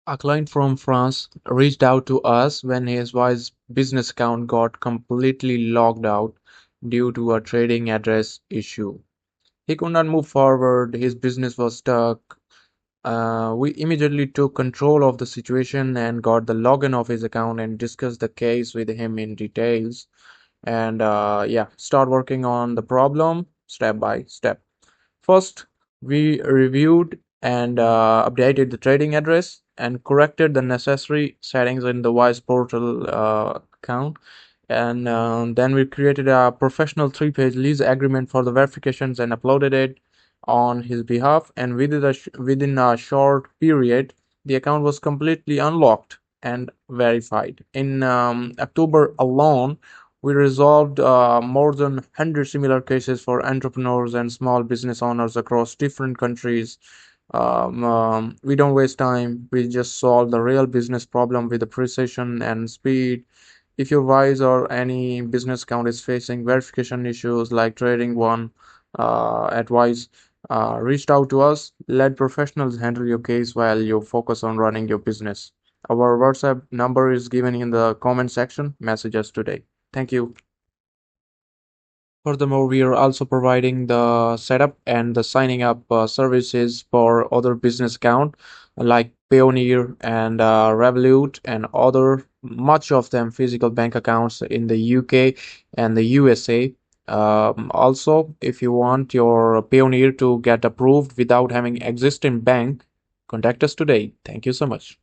A client from France reached out to us when his wife's business account got completely locked out due to a trading address issue. He could not move forward, his business was stuck. We immediately took control of the situation and got the login of his account and discussed the case with him in details. And yeah, start working on the problem step by step. First, we reviewed and updated the trading address and corrected the necessary settings in the Wise portal account. And then we created a professional 3-page lease agreement for the verifications and uploaded it on his behalf. And within a short period, the account was completely unlocked and verified. In October alone, we resolved more than 100 similar cases for entrepreneurs and small business owners across different countries. We don't waste time. We just solve the real business problem with the precision and speed. If your Wise or any business account is facing verification issues like trading one at Wise, reach out to us. Let professionals handle your case while you focus on running your business. Our WhatsApp number is given in the comment section. Message us today. Thank you. Furthermore, we are also providing the setup and the signing up services for other business account like Payoneer and Revolut and other, much of them physical bank accounts in the UK and the USA. Also, if you want your Payoneer to get approved without having existing bank, contact us today. Thank you so much.